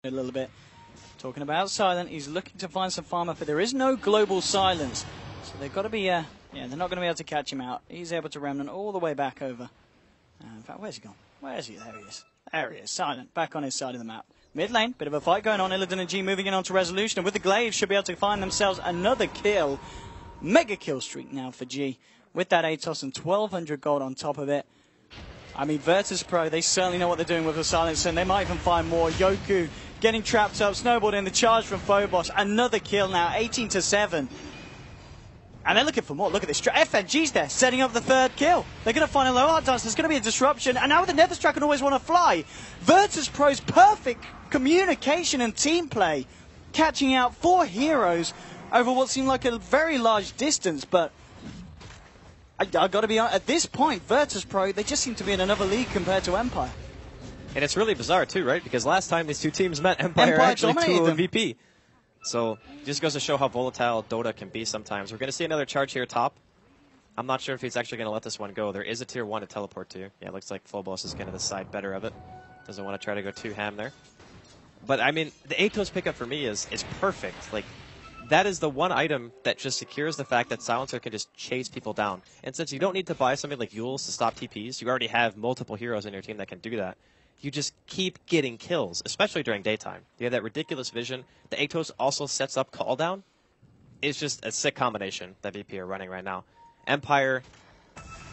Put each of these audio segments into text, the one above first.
a little bit. Talking about Silent, he's looking to find some farmer, but there is no global silence. So they've got to be, they're not going to be able to catch him out. He's able to remnant all the way back over. In fact, where's he gone? Where is he? There he is. There he is. Silent, back on his side of the map. Mid lane, bit of a fight going on. Illidan and G moving in onto Resolution, and with the glaive should be able to find themselves another kill. Mega kill streak now for G, with that Atos and 1,200 gold on top of it. I mean, Virtus Pro, they certainly know what they're doing with the silence, and they might even find more. Yoku getting trapped up, snowballed in the charge from Phobos. Another kill now, 18-7. And they're looking for more. Look at this. FNG's there, setting up the third kill. They're going to find a low heart dance. There's going to be a disruption. And now with the Nether Strike can always want to fly. Virtus Pro's perfect communication and team play, catching out 4 heroes over what seemed like a very large distance. But I've got to be honest, at this point, Virtus Pro, they just seem to be in another league compared to Empire. And it's really bizarre, too, right? Because last time these two teams met, Empire actually 2 MVP. So, just goes to show how volatile Dota can be sometimes. We're going to see another charge here top. I'm not sure if he's actually going to let this one go. There is a tier 1 to teleport to. Yeah, it looks like Phobos is going to decide better of it. Doesn't want to try to go too ham there. But, I mean, the Atos pickup for me is perfect. Like, that is the one item that just secures the fact that Silencer can just chase people down. And since you don't need to buy something like Yules to stop TPs, you already have multiple heroes in your team that can do that. You just keep getting kills, especially during daytime. You have that ridiculous vision. The Atos also sets up call down. It's just a sick combination that VP are running right now. Empire,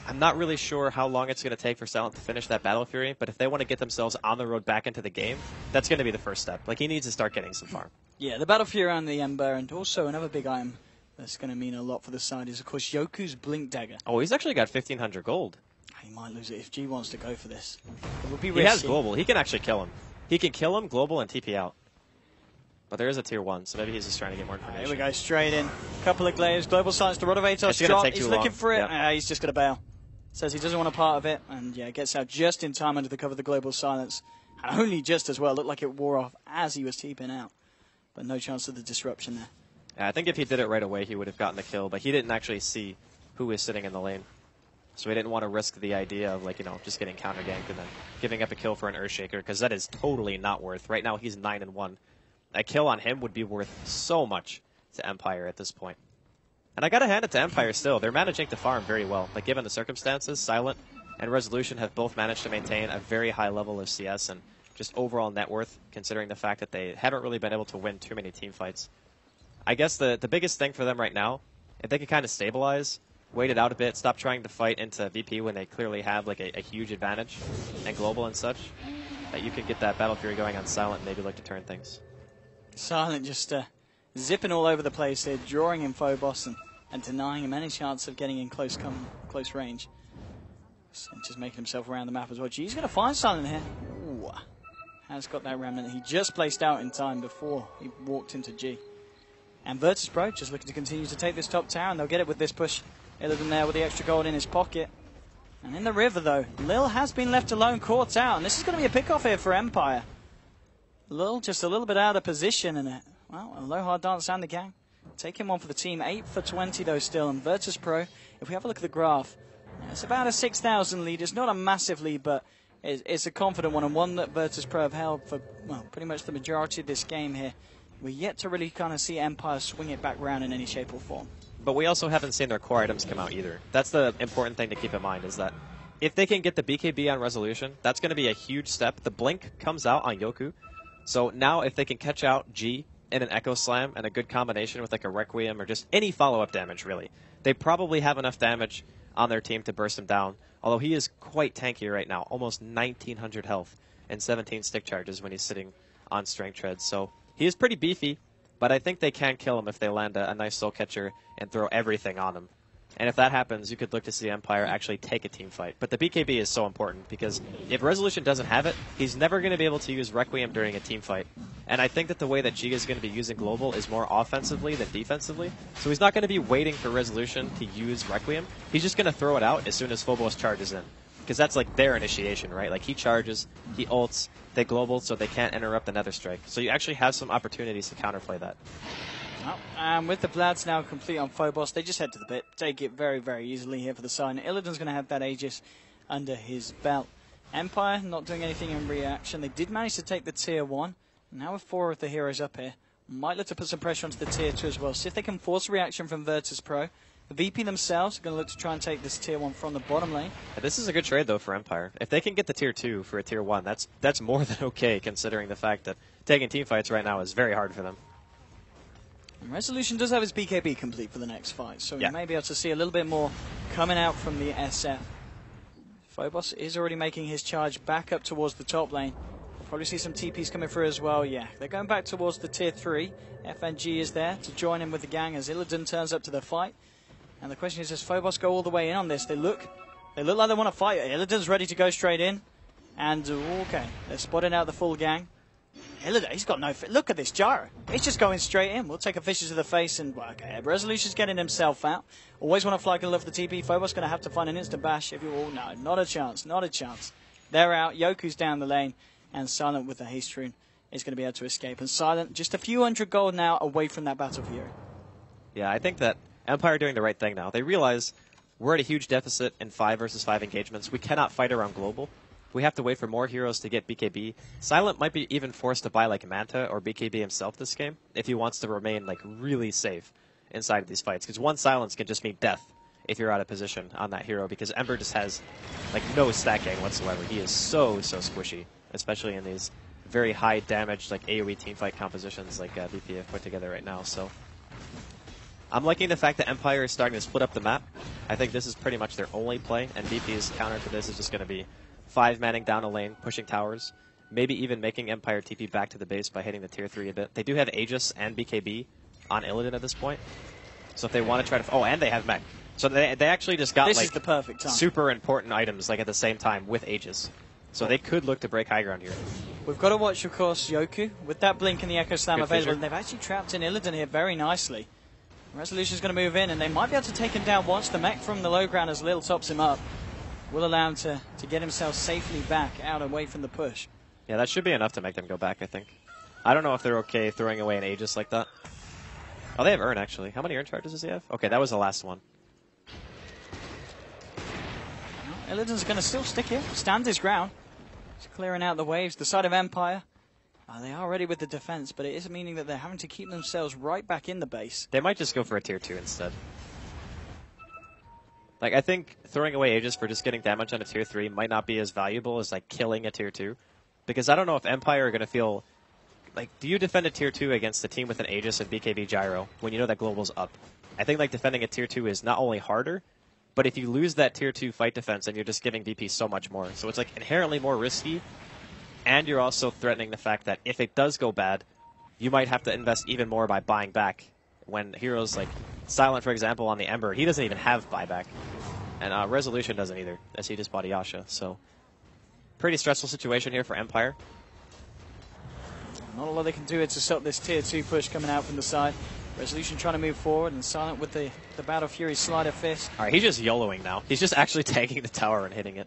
I'm not really sure how long it's going to take for Silent to finish that Battle Fury, but if they want to get themselves on the road back into the game, that's going to be the first step. Like, he needs to start getting some farm. Yeah, the Battle Fury and the Ember, and also another big item that's going to mean a lot for the side is, of course, Yoku's Blink Dagger. Oh, he's actually got 1,500 gold. He might lose it if G wants to go for this. It would be risky. He has global. He can actually kill him. He can kill him, global, and TP out. But there is a tier 1, so maybe he's just trying to get more information. Here we go, straight in. Couple of glaives, global silence, the Rod of Atos drop. He's looking for it. Yep. He's just going to bail. Says he doesn't want a part of it, and yeah, gets out just in time under the cover of the global silence. And only just as well. Looked like it wore off as he was TPing out. But no chance of the disruption there. Yeah, I think if he did it right away, he would have gotten the kill, but he didn't actually see who was sitting in the lane. So he didn't want to risk the idea of, like, just getting counter-ganked and then giving up a kill for an Earthshaker, because that is totally not worth. Right now, he's 9-1. A kill on him would be worth so much to Empire at this point. And I got to hand it to Empire still. They're managing to farm very well. Like, given the circumstances, Silent and Resolution have both managed to maintain a very high level of CS and just overall net worth, considering the fact that they haven't really been able to win too many team fights. I guess the biggest thing for them right now, if they could kind of stabilize, wait it out a bit, stop trying to fight into VP when they clearly have like a huge advantage and global and such, that you could get that Battle Fury going on Silent and maybe look to turn things. Silent just zipping all over the place here, drawing in Phobos and denying him any chance of getting in close range. And just making himself around the map as well. G's going to find Silent here. Ooh, has got that remnant. He just placed out in time before he walked into G. And Virtus Pro just looking to continue to take this top tower, and they'll get it with this push. Illidan there with the extra gold in his pocket. And in the river, though, Lil has been left alone, caught out. And this is going to be a pick-off here for Empire. Lil just a little bit out of position. And, a low hard dance and the gang. Taking one for the team. 8 for 20, though, still. And Virtus Pro, if we have a look at the graph, it's about a 6,000 lead. It's not a massive lead, but it's a confident one. And one that Virtus Pro have held for, pretty much the majority of this game here. We're yet to really kind of see Empire swing it back round in any shape or form. But we also haven't seen their core items come out either. That's the important thing to keep in mind, is that if they can get the BKB on Resolution, that's going to be a huge step. The Blink comes out on Yoku. So now if they can catch out G in an Echo Slam and a good combination with like a Requiem or just any follow-up damage, really, they probably have enough damage on their team to burst him down. Although he is quite tanky right now, almost 1,900 health and 17 stick charges when he's sitting on Strength Treads. So he is pretty beefy. But I think they can kill him if they land a nice soul catcher and throw everything on him. And if that happens, you could look to see Empire actually take a team fight. But the BKB is so important, because if Resolution doesn't have it, he's never going to be able to use Requiem during a team fight. And I think that the way that Giga is going to be using Global is more offensively than defensively. So he's not going to be waiting for Resolution to use Requiem. He's just going to throw it out as soon as Phobos charges in. Because that's like their initiation, right? Like, he charges, he ults, they global, so they can't interrupt the Nether Strike. So you actually have some opportunities to counterplay that. And with the Vlads now complete on Phobos, they just head to the pit. Take it very, very easily here for the side. Illidan's going to have that Aegis under his belt. Empire not doing anything in reaction. They did manage to take the tier 1. Now with 4 of the heroes up here, might look to put some pressure onto the tier 2 as well. See if they can force a reaction from Virtus Pro. The VP themselves are going to look to try and take this tier 1 from the bottom lane. This is a good trade, though, for Empire. If they can get the tier 2 for a tier 1, that's more than okay, considering the fact that taking team fights right now is very hard for them. And Resolution does have his BKB complete for the next fight, so yeah. we may be able to see a little bit more coming out from the SF. Phobos is already making his charge back up towards the top lane. We'll probably see some TPs coming through as well, yeah. They're going back towards the tier 3. FNG is there to join in with the gang as Illidan turns up to the fight. And the question is, does Phobos go all the way in on this? They look like they want to fight. Illidan's ready to go straight in. And, okay, they're spotting out the full gang. Illidan, he's got no... Look at this gyro. He's just going straight in. We'll take a Fisher to the face and... Well, okay, Resolution's getting himself out. Always want to fly and love the TP. Phobos going to have to find an instant bash. If you all no, not a chance. Not a chance. They're out. Yoku's down the lane. And Silent with the haste rune is going to be able to escape. And Silent, just a few hundred gold now away from that Battle Fury. Yeah, I think that Empire are doing the right thing now. They realize we're at a huge deficit in 5 versus 5 engagements. We cannot fight around global. We have to wait for more heroes to get BKB. Silent might be even forced to buy like Manta or BKB himself this game if he wants to remain like really safe inside of these fights. Because one silence can just mean death if you're out of position on that hero, because Ember just has like no stacking whatsoever. He is so squishy, especially in these very high damage like AoE teamfight compositions like VP have put together right now. So I'm liking the fact that Empire is starting to split up the map. I think this is pretty much their only play, and VP's counter to this is just going to be 5-manning down a lane, pushing towers, maybe even making Empire TP back to the base by hitting the tier 3 a bit. They do have Aegis and BKB on Illidan at this point, so if they want to try to... Oh, and they have mech. So they actually just got this like is the perfect time. Super important items like at the same time with Aegis. So they could look to break high ground here. We've got to watch, of course, Yoku. With that blink and the Echo Slam Good available, fissure. they've actually trapped in Illidan here very nicely. Resolution's going to move in, and they might be able to take him down once the mech from the low ground as Lil tops him up. Will allow him to get himself safely back out away from the push. Yeah, that should be enough to make them go back, I think. I don't know if they're okay throwing away an Aegis like that. Oh, they have Urn, actually. How many Urn charges does he have? Okay, that was the last one. Well, Illidan's going to still stick here, stand his ground. He's clearing out the waves. The side of Empire, they are ready with the defense, but it is meaning that they're having to keep themselves right back in the base. They might just go for a tier 2 instead. Like, I think throwing away Aegis for just getting damage on a tier 3 might not be as valuable as, like, killing a tier 2. Because I don't know if Empire are going to feel... Like, do you defend a tier 2 against a team with an Aegis and BKB Gyro when you know that Global's up? I think, like, defending a tier 2 is not only harder, but if you lose that tier 2 fight defense, then you're just giving VP so much more. So it's, like, inherently more risky, and you're also threatening the fact that if it does go bad, you might have to invest even more by buying back. When heroes like Silent, for example, on the Ember, he doesn't even have buyback. And Resolution doesn't either, as he just bought Yasha. So, pretty stressful situation here for Empire. Not a lot they can do to stop this tier 2 push coming out from the side. Resolution trying to move forward, and Silent with the Battle Fury Slider Fist. Alright, he's just YOLOing now. He's just actually tagging the tower and hitting it.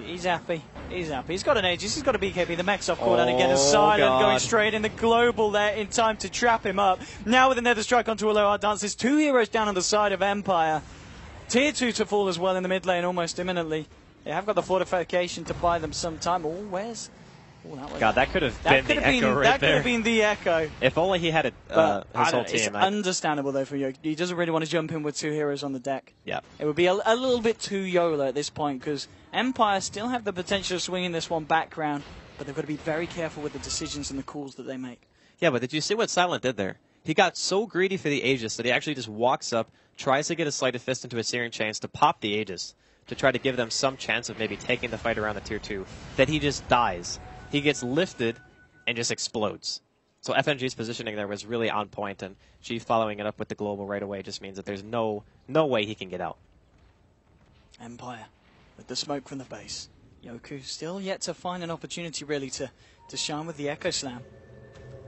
He's happy. He's happy. He's got an Aegis. He's got a BKB. The mech's off cooldown again. And Silent going straight in the global there in time to trap him up. Now with another strike onto a low hard dance. There's 2 heroes down on the side of Empire. Tier 2 to fall as well in the mid lane almost imminently. They have got the fortification to buy them some time. Oh, where's... Oh, that could have been the Echo right there. That could have been the Echo. If only he had his whole team. It's understandable, though, for Yoku. He doesn't really want to jump in with 2 heroes on the deck. Yeah. It would be a little bit too YOLO at this point, because Empire still have the potential of swinging this one background, but they've got to be very careful with the decisions and the calls that they make. Yeah, but did you see what Silent did there? He got so greedy for the Aegis that he actually just walks up, tries to get a Sleight of Fist into a Searing Chains to pop the Aegis, to try to give them some chance of maybe taking the fight around the tier 2. That he just dies. He gets lifted and just explodes. So FNG's positioning there was really on point, and G following it up with the global right away just means that there's no way he can get out. Empire with the smoke from the base. Yoku still yet to find an opportunity really to shine with the Echo Slam.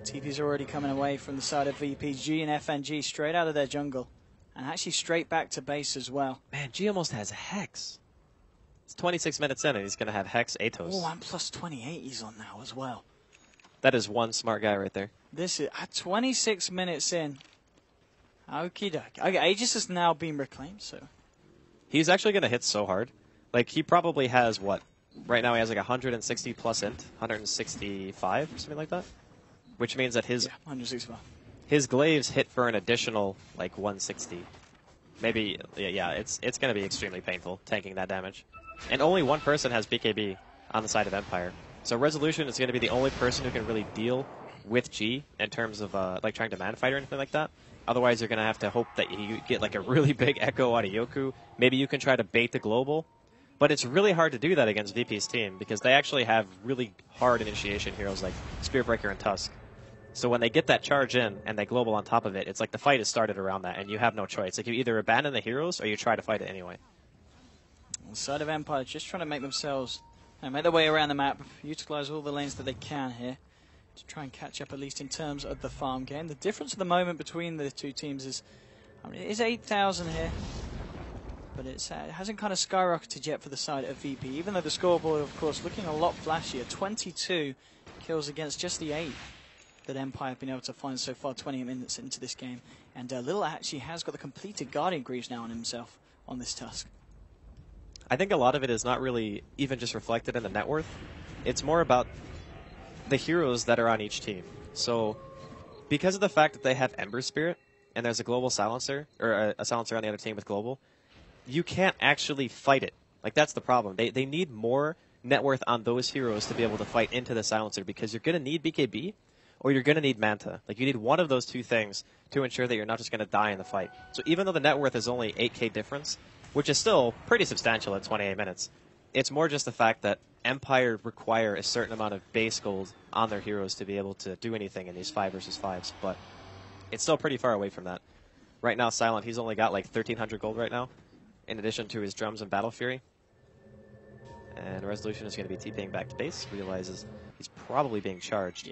TP's already coming away from the side of VPG and FNG straight out of their jungle. And actually straight back to base as well. Man, G almost has Hex. It's 26 minutes in, and he's going to have Hex Atos. Oh, and plus 28 he's on now as well. That is one smart guy right there. This is at 26 minutes in. Okie dokie. Okay, Aegis has now been reclaimed, so... He's actually going to hit so hard. Like, he probably has, what, Right now he has like 160 plus int, 165, something like that. Which means that his 165. His glaives hit for an additional like 160. Maybe, yeah, it's going to be extremely painful tanking that damage. And only one person has BKB on the side of Empire. So Resolution is going to be the only person who can really deal with G in terms of like trying to man fight or anything like that. Otherwise, you're going to have to hope that you get like a really big echo out of Yoku. Maybe you can try to bait the global. But it's really hard to do that against VP's team because they actually have really hard initiation heroes like Spearbreaker and Tusk. So when they get that charge in and they global on top of it, it's like the fight is started around that and you have no choice. Like you either abandon the heroes or you try to fight it anyway. On the side of Empire, just trying to make themselves make their way around the map, utilize all the lanes that they can here to try and catch up, at least in terms of the farm game. The difference at the moment between the two teams is, I mean, it is 8,000 here, but it hasn't kind of skyrocketed yet for the side of VP, even though the scoreboard, of course, looking a lot flashier. 22 kills against just the 8 that Empire have been able to find so far, 20 minutes into this game. And Lil actually has got the completed Guardian Greaves now on himself on this Tusk. I think a lot of it is not really even just reflected in the net worth. It's more about the heroes that are on each team. So because of the fact that they have Ember Spirit and there's a global silencer, or a silencer on the other team with global, you can't actually fight it. Like, that's the problem. They need more net worth on those heroes to be able to fight into the silencer because you're going to need BKB or you're going to need Manta. Like, you need one of those two things to ensure that you're not just going to die in the fight. So even though the net worth is only 8k difference, which is still pretty substantial at 28 minutes, it's more just the fact that Empire require a certain amount of base gold on their heroes to be able to do anything in these 5 versus 5s, but it's still pretty far away from that. Right now, Silent, he's only got like 1,300 gold right now, in addition to his drums and Battle Fury. And Resolution is going to be TPing back to base, realizes he's probably being charged.